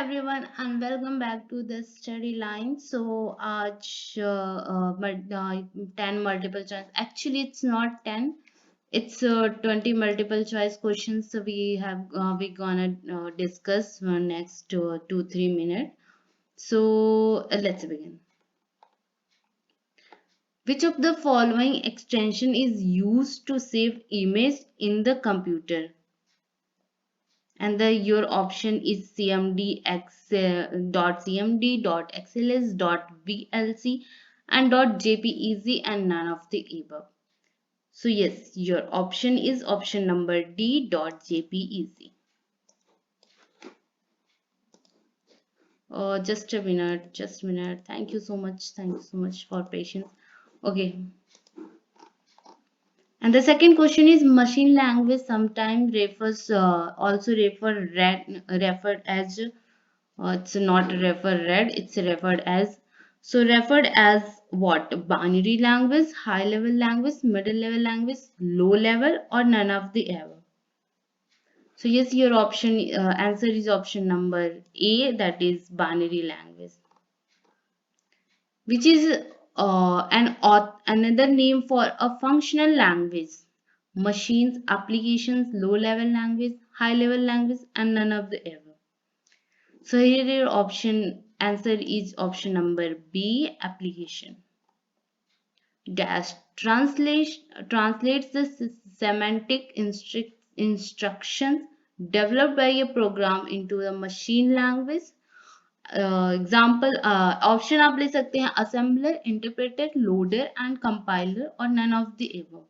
everyone and welcome back to the study line. So, आज 10 multiple choice. Actually, it's not 10. It's 20 multiple choice questions. So we gonna discuss for next 2-3 minutes. So let's begin. Which of the following extension is used to save image in the computer? And your option is cmd.xls, .vlc and .jpeg and none of the above. So yes, your option is option number D, .jpeg. Just a minute. Thank you so much for patience. Okay. And the second question is machine language sometimes refers also referred as it's not referred, it's referred as what? Binary language, high level language, middle level language, low level, or none of the above. So yes, your option answer is option number A, that is binary language, which is another name for a functional language. Machines, applications, low level language, high level language, and none of the above. So here your option answer is option number B, application. Dash translates the semantic instructions developed by a program into a machine language. Example option आप ले सकते हैं assembler, interpreter, loader and compiler or none of the above.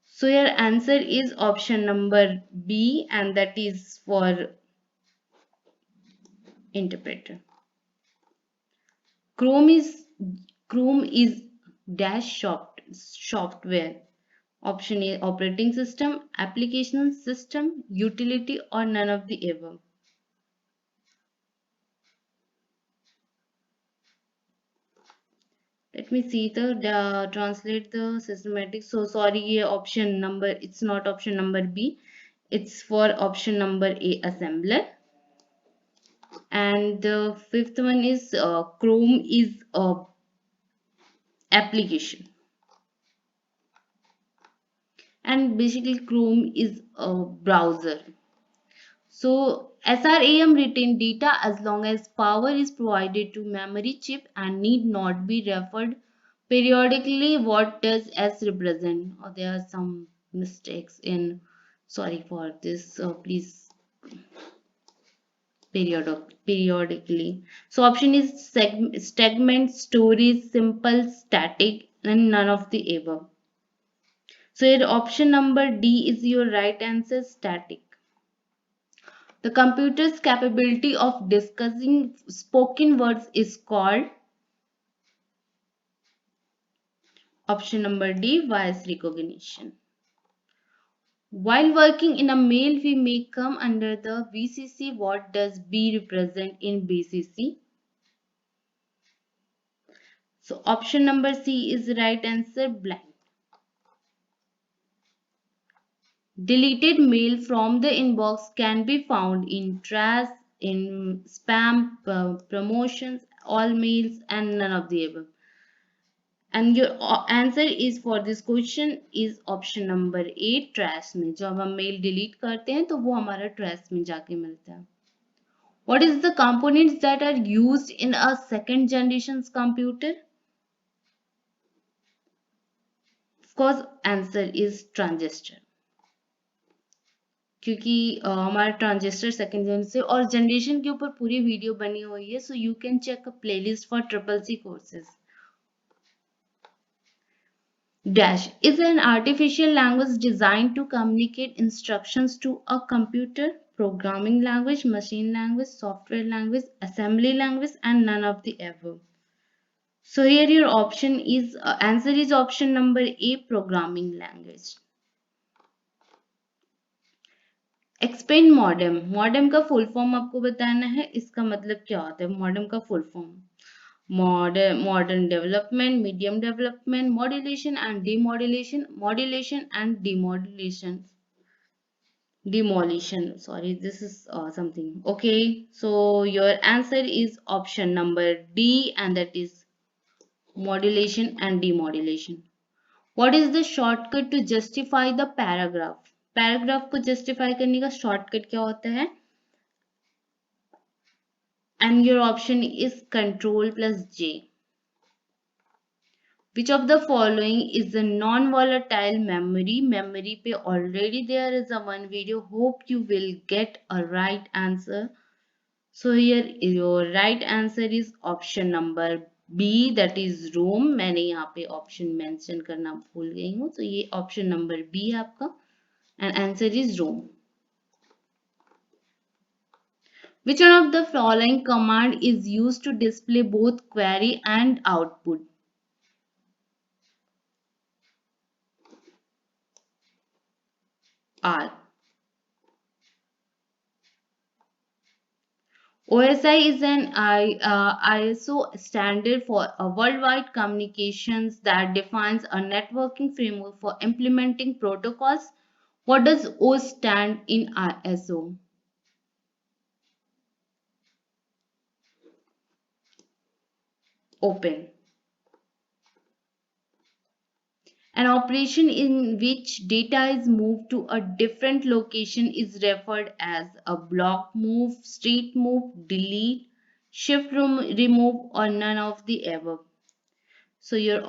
So your answer is option number B, and that is for interpreter. Chrome is dash software. Option A, operating system, application system, utility or none of the above. Let me see the translate the systematic. So sorry, option number, it's not option number B. It's for option number A, assembler. And the fifth one is Chrome is application. And basically Chrome is a browser. So SRAM retain data as long as power is provided to memory chip and need not be referred periodically. What does S represent? Or there are some mistakes in, sorry for this, please periodically. So option is segment, storage, simple, static and none of the above. So your option number D is your right answer, static. The computer's capability of discussing spoken words is called option number D, voice recognition. While working in a mail, we may come under the BCC. What does B represent in BCC? So option number C is the right answer, blank. Deleted mail from the inbox can be found in trash, in spam, promotions, all mails and none of the above. And your answer is for this question is option number A, trash में. जब हम mail delete करते हैं तो वो हमारा trash में जाके मिलता है. What is the components that are used in a second generation's computer? Of course, answer is transistor. क्योंकि हमारा ट्रांजिस्टर सेकेंड जनरेशन से और जनरेशन के ऊपर पूरी वीडियो बनी हुई है, so you can check a playlist for CCC courses. Dash is an artificial language designed to communicate instructions to a computer. Programming language, machine language, software language, assembly language and none of the above. So here your option is answer is option number A, programming language. Expand modem. Modem का full form आपको बताना है. इसका मतलब क्या होता है modem का full form? Modern development, medium development, modulation and demodulation, modulation and demodulation. demolition. Sorry, this is something. Okay, so your answer is option number D, and that is modulation and demodulation. What is the shortcut to justify the paragraph? Paragraph को justify करने का shortcut क्या होता है? And your option is Control plus J. Which of the following is the non-volatile memory? Memory पे already there is a one video. Hope you will get a right answer. So here your right answer is option number B, that is ROM. मैंने यहाँ पे option mention करना भूल गई हूँ, तो ये option number B है आपका, and answer is ROM. Which one of the following command is used to display both query and output? R. OSI is an ISO standard for worldwide communications that defines a networking framework for implementing protocols. What does O stand in ISO? Open. An operation in which data is moved to a different location is referred as a block move, street move, delete, shift remove, or none of the above. So your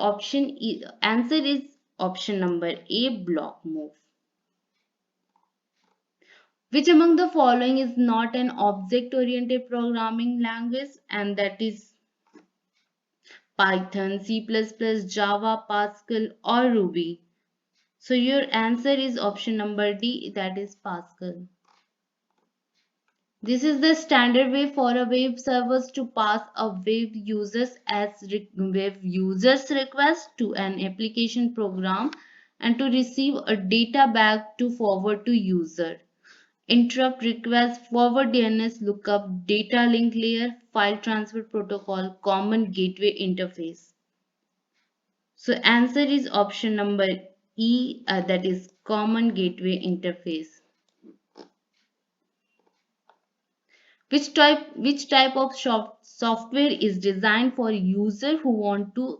answer is option number A, block move. Which among the following is not an object-oriented programming language? And that is Python, C++, Java, Pascal, or Ruby. So your answer is option number D, that is Pascal. This is the standard way for a web servers to pass a web users request to an application program and to receive a data back to forward to user. Interrupt request, forward DNS lookup, data link layer, file transfer protocol, common gateway interface. So answer is option number E, that is common gateway interface. Which type of software is designed for users who want to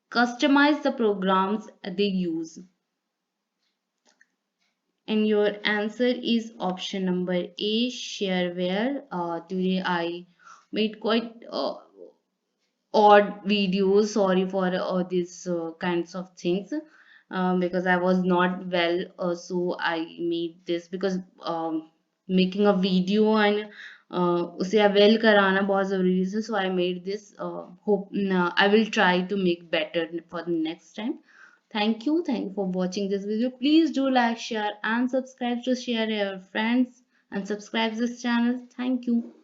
customize the programs they use? And your answer is option number A, shareware. Today I made quite odd videos. Sorry for these kinds of things, because I was not well, so I made this because making a video and उसे well कराना बहुत ज़रूरी है, so I made this. Hope I will try to make better for the next time. Thank you for watching this video. Please do like, share and subscribe to share your friends and subscribe this channel. Thank you.